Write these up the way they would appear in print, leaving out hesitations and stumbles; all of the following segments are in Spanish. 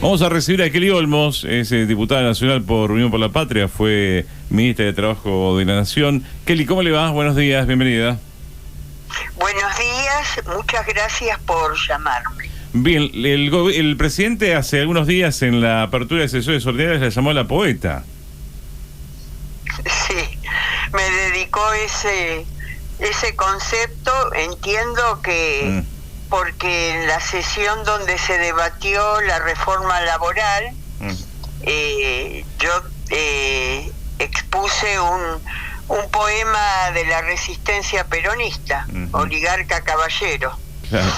Vamos a recibir a Kelly Olmos, es diputada nacional por Unión por la Patria, fue ministra de Trabajo de la Nación. Kelly, ¿cómo le va? Buenos días, bienvenida. Buenos días, muchas gracias por llamarme. Bien, el presidente hace algunos días en la apertura de sesiones ordinarias la llamó a la poeta. Sí, me dedicó ese concepto, entiendo que... porque en la sesión donde se debatió la reforma laboral, yo expuse un poema de la resistencia peronista, Oligarca Caballero. Claro.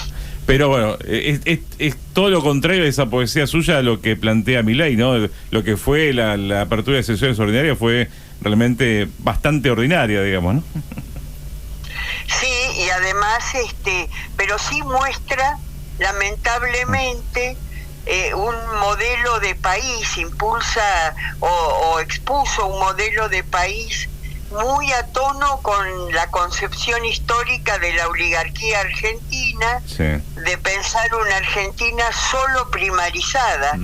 Pero bueno, es todo lo contrario de esa poesía suya a lo que plantea Milei, ¿no? Lo que fue la apertura de sesiones ordinarias fue realmente bastante ordinaria, digamos, ¿no? Sí, y además, pero sí muestra, lamentablemente, un modelo de país, impulsa o expuso un modelo de país muy a tono con la concepción histórica de la oligarquía argentina, sí, de pensar una Argentina solo primarizada.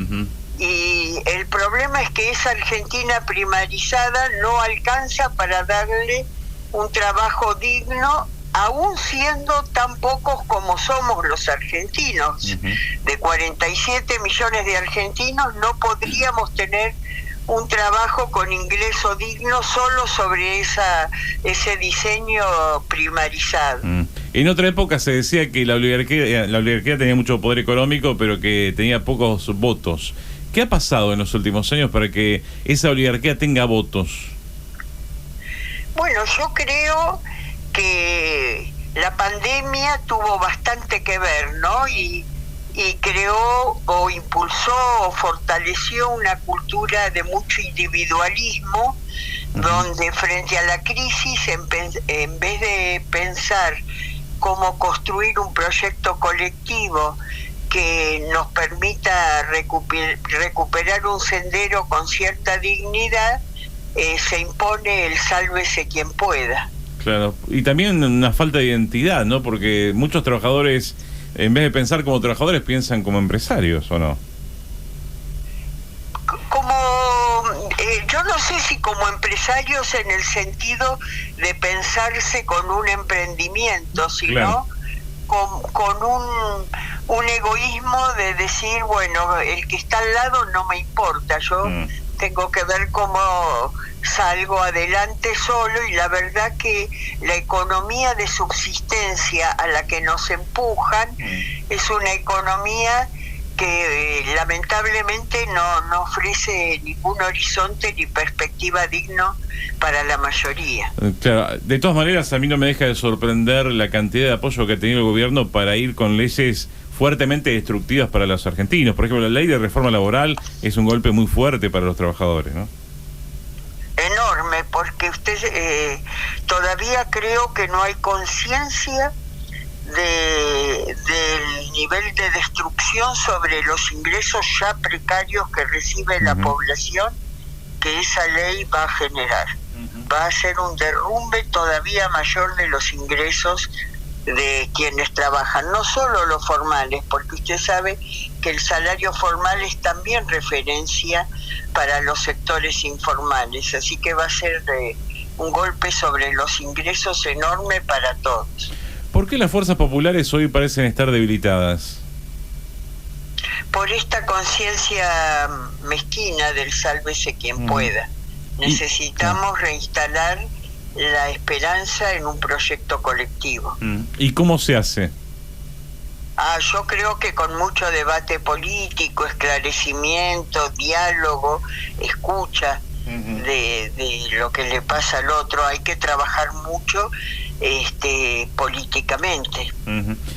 Y el problema es que esa Argentina primarizada no alcanza para darle un trabajo digno, aún siendo tan pocos como somos los argentinos. De 47 millones de argentinos no podríamos tener un trabajo con ingreso digno solo sobre ese diseño primarizado. En otra época se decía que la oligarquía tenía mucho poder económico, pero que tenía pocos votos. ¿Qué ha pasado en los últimos años para que esa oligarquía tenga votos? Bueno, yo creo que la pandemia tuvo bastante que ver, ¿no? Y creó o impulsó o fortaleció una cultura de mucho individualismo, donde frente a la crisis, en vez de pensar cómo construir un proyecto colectivo que nos permita recuperar un sendero con cierta dignidad, se impone el sálvese quien pueda. Claro, y también una falta de identidad, ¿no? Porque muchos trabajadores, en vez de pensar como trabajadores, piensan como empresarios, ¿o no? Yo no sé si como empresarios en el sentido de pensarse con un emprendimiento, sino con un egoísmo de decir, bueno, el que está al lado no me importa, yo tengo que ver cómo salgo adelante solo, y la verdad que la economía de subsistencia a la que nos empujan es una economía que lamentablemente no ofrece ningún horizonte ni perspectiva digno para la mayoría. Claro, de todas maneras a mí no me deja de sorprender la cantidad de apoyo que ha tenido el gobierno para ir con leyes fuertemente destructivas para los argentinos. Por ejemplo, la ley de reforma laboral es un golpe muy fuerte para los trabajadores, ¿no? Enorme, porque usted todavía creo que no hay conciencia del nivel de destrucción sobre los ingresos ya precarios que recibe la población que esa ley va a generar. Va a ser un derrumbe todavía mayor de los ingresos de quienes trabajan, no solo los formales, porque usted sabe que el salario formal es también referencia para los sectores informales, así que va a ser un golpe sobre los ingresos enorme para todos. ¿Por qué las fuerzas populares hoy parecen estar debilitadas? Por esta conciencia mezquina del sálvese quien pueda. Necesitamos reinstalar la esperanza en un proyecto colectivo. ¿Y cómo se hace? Yo creo que con mucho debate político, esclarecimiento, diálogo, escucha de lo que le pasa al otro. Hay que trabajar mucho políticamente.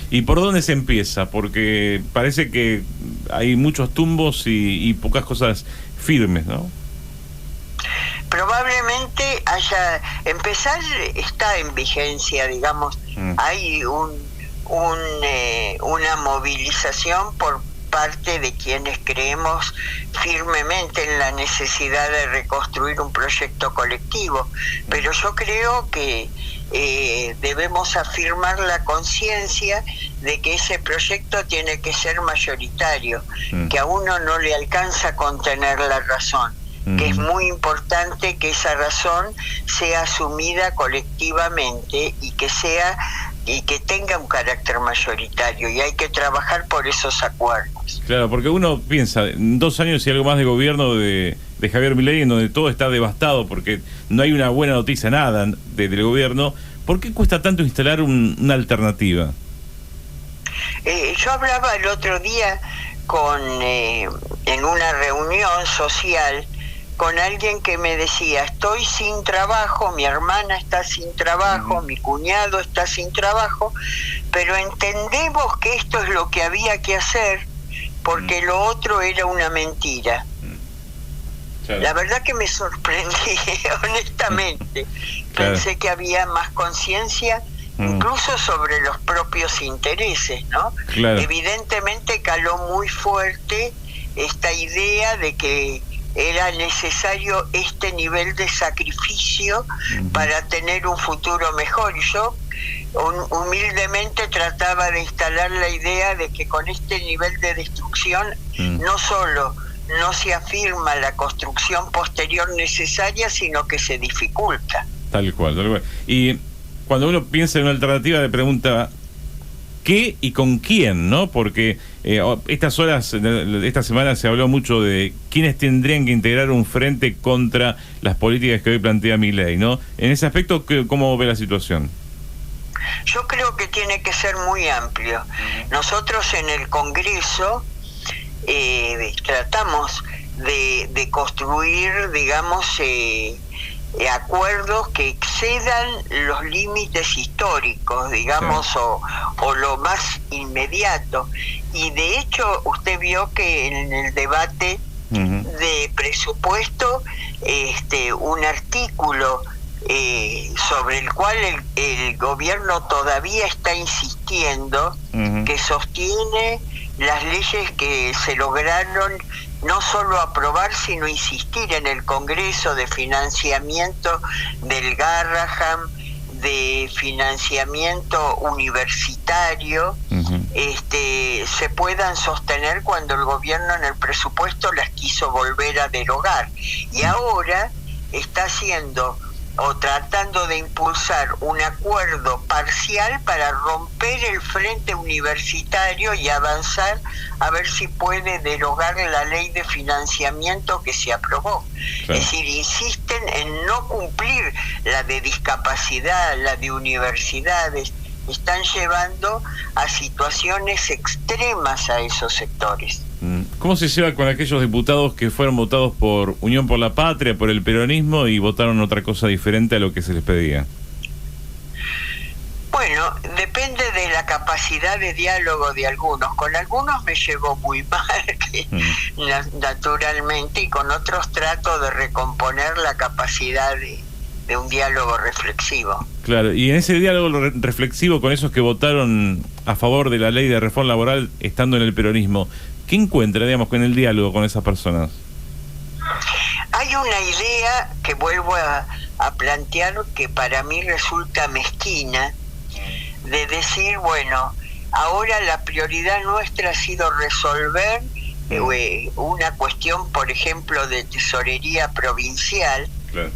¿Y por dónde se empieza? Porque parece que hay muchos tumbos y pocas cosas firmes, ¿no? Probablemente empezar está en vigencia, digamos, hay una movilización por parte de quienes creemos firmemente en la necesidad de reconstruir un proyecto colectivo, pero yo creo que debemos afirmar la conciencia de que ese proyecto tiene que ser mayoritario, que a uno no le alcanza a contener la razón, que es muy importante que esa razón sea asumida colectivamente y que tenga un carácter mayoritario, y hay que trabajar por esos acuerdos. Claro, porque uno piensa, 2 años y algo más de gobierno de Javier Milei, en donde todo está devastado porque no hay una buena noticia, nada del gobierno. ¿Por qué cuesta tanto instalar una alternativa? Yo hablaba el otro día en una reunión social con alguien que me decía: estoy sin trabajo, mi hermana está sin trabajo, mi cuñado está sin trabajo, pero entendemos que esto es lo que había que hacer porque lo otro era una mentira. Claro. La verdad que me sorprendí, honestamente. Claro. Pensé que había más conciencia, incluso sobre los propios intereses, ¿no? Claro. Evidentemente caló muy fuerte esta idea de que era necesario este nivel de sacrificio para tener un futuro mejor. Y yo humildemente trataba de instalar la idea de que con este nivel de destrucción no solo no se afirma la construcción posterior necesaria, sino que se dificulta. Tal cual, tal cual. Y cuando uno piensa en una alternativa, le pregunta ¿qué y con quién?, ¿no? Porque esta semana se habló mucho de quiénes tendrían que integrar un frente contra las políticas que hoy plantea Milei, ¿no? En ese aspecto, ¿cómo ve la situación? Yo creo que tiene que ser muy amplio. Nosotros en el Congreso tratamos de construir, digamos, acuerdos que excedan los límites históricos, digamos, sí, o lo más inmediato. Y de hecho, usted vio que en el debate de presupuesto, un artículo sobre el cual el gobierno todavía está insistiendo, que sostiene las leyes que se lograron no solo aprobar, sino insistir en el Congreso, de financiamiento del Garrahan, de financiamiento universitario, se puedan sostener cuando el gobierno en el presupuesto las quiso volver a derogar. Y ahora está haciendo o tratando de impulsar un acuerdo parcial para romper el frente universitario y avanzar a ver si puede derogar la ley de financiamiento que se aprobó. Claro. Es decir, insisten en no cumplir la de discapacidad, la de universidades. Están llevando a situaciones extremas a esos sectores. ¿Cómo se lleva con aquellos diputados que fueron votados por Unión por la Patria, por el peronismo, y votaron otra cosa diferente a lo que se les pedía? Bueno, depende de la capacidad de diálogo de algunos. Con algunos me llevo muy mal, naturalmente, y con otros trato de recomponer la capacidad de un diálogo reflexivo. Claro, y en ese diálogo reflexivo con esos que votaron a favor de la ley de reforma laboral estando en el peronismo, ¿qué encuentra, digamos, con el diálogo con esas personas? Hay una idea que vuelvo a plantear que para mí resulta mezquina, de decir, bueno, ahora la prioridad nuestra ha sido resolver una cuestión, por ejemplo, de tesorería provincial, claro,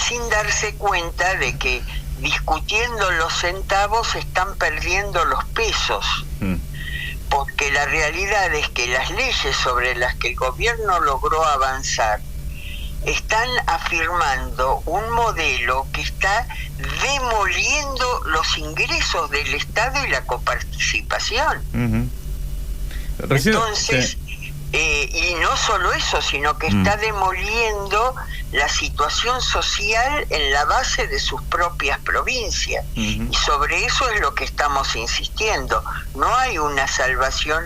sin darse cuenta de que discutiendo los centavos están perdiendo los pesos. Porque la realidad es que las leyes sobre las que el gobierno logró avanzar están afirmando un modelo que está demoliendo los ingresos del Estado y la coparticipación. Entonces, y no solo eso, sino que está demoliendo la situación social en la base de sus propias provincias. Y sobre eso es lo que estamos insistiendo. No hay una salvación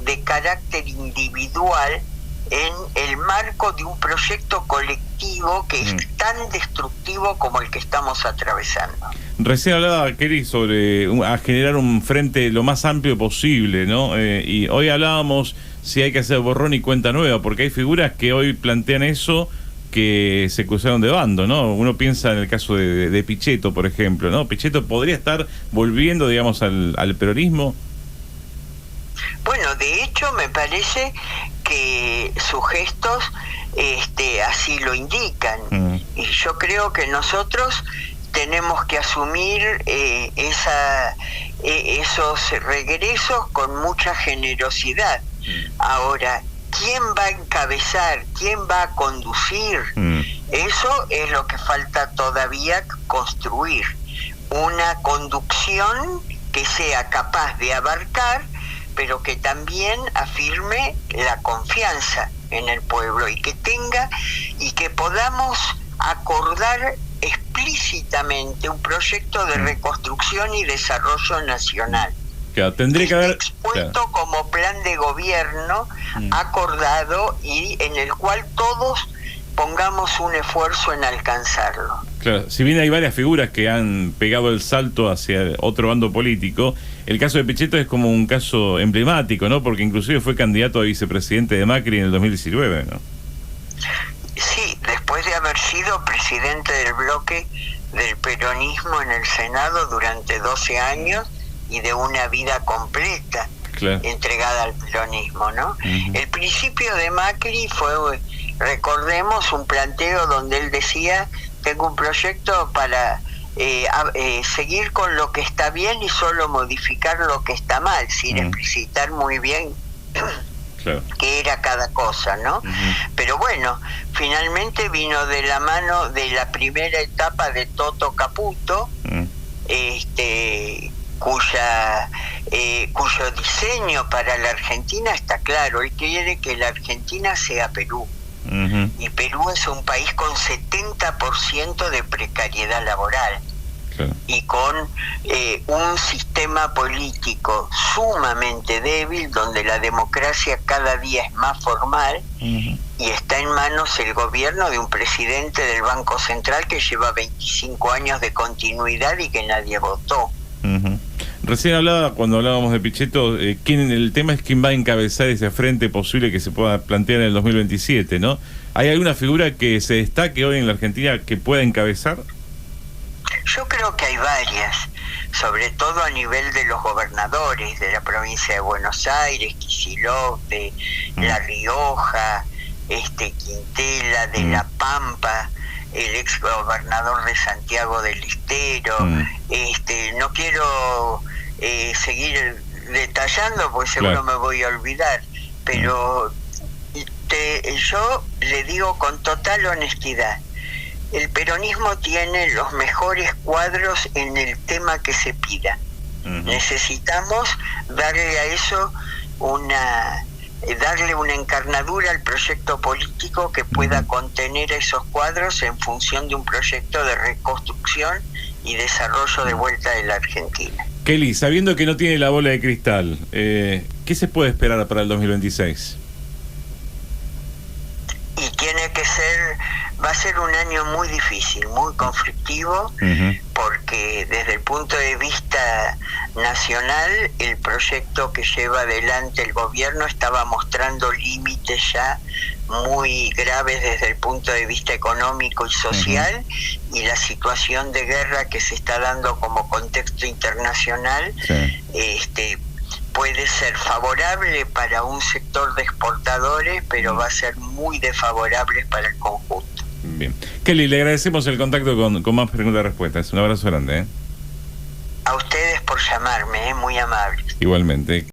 de carácter individual en el marco de un proyecto colectivo que es tan destructivo como el que estamos atravesando. Recién hablaba, Kelly, sobre a generar un frente lo más amplio posible, ¿no? Y hoy hablábamos si hay que hacer borrón y cuenta nueva, porque hay figuras que hoy plantean eso, que se cruzaron de bando, ¿no? Uno piensa en el caso de Pichetto, por ejemplo, ¿no? Pichetto podría estar volviendo, digamos, al peronismo. Bueno, de hecho me parece que sus gestos así lo indican. Y yo creo que nosotros tenemos que asumir esos regresos con mucha generosidad. Ahora, ¿quién va a encabezar? ¿Quién va a conducir? Eso es lo que falta todavía construir. Una conducción que sea capaz de abarcar, pero que también afirme la confianza en el pueblo y que podamos acordar explícitamente un proyecto de reconstrucción y desarrollo nacional. Claro, tendría que haber expuesto como plan de gobierno acordado y en el cual todos pongamos un esfuerzo en alcanzarlo. Claro, si bien hay varias figuras que han pegado el salto hacia otro bando político, el caso de Pichetto es como un caso emblemático, ¿no? Porque inclusive fue candidato a vicepresidente de Macri en el 2019, ¿no? Sí, después de haber sido presidente del bloque del peronismo en el Senado durante 12 años y de una vida completa entregada al peronismo, ¿no? El principio de Macri fue, recordemos, un planteo donde él decía: tengo un proyecto para seguir con lo que está bien y solo modificar lo que está mal, sin explicitar muy bien qué era cada cosa, ¿no? Pero bueno, finalmente vino de la mano de la primera etapa de Toto Caputo, cuyo diseño para la Argentina está claro. Él quiere que la Argentina sea Perú. Y Perú es un país con 70% de precariedad laboral y con un sistema político sumamente débil, donde la democracia cada día es más formal y está en manos el gobierno de un presidente del Banco Central que lleva 25 años de continuidad y que nadie votó. Recién hablaba, cuando hablábamos de Pichetto, el tema es quién va a encabezar ese frente posible que se pueda plantear en el 2027, ¿no? ¿Hay alguna figura que se destaque hoy en la Argentina que pueda encabezar? Yo creo que hay varias, sobre todo a nivel de los gobernadores de la provincia de Buenos Aires, Kicillof, de La Rioja, Quintela, de La Pampa, el ex gobernador de Santiago del Estero. No quiero seguir detallando porque seguro me voy a olvidar, pero yo le digo con total honestidad: el peronismo tiene los mejores cuadros en el tema que se pida. Necesitamos darle a eso darle una encarnadura al proyecto político que pueda contener esos cuadros en función de un proyecto de reconstrucción y desarrollo de vuelta de la Argentina. Kelly, sabiendo que no tiene la bola de cristal, ¿qué se puede esperar para el 2026? Y va a ser un año muy difícil, muy conflictivo, porque desde el punto de vista nacional, el proyecto que lleva adelante el gobierno estaba mostrando límites ya muy graves desde el punto de vista económico y social, y la situación de guerra que se está dando como contexto internacional puede ser favorable para un sector de exportadores, pero va a ser muy desfavorable para el conjunto. Bien. Kelly, le agradecemos el contacto con más preguntas y respuestas. Un abrazo grande. A ustedes por llamarme, muy amables. Igualmente.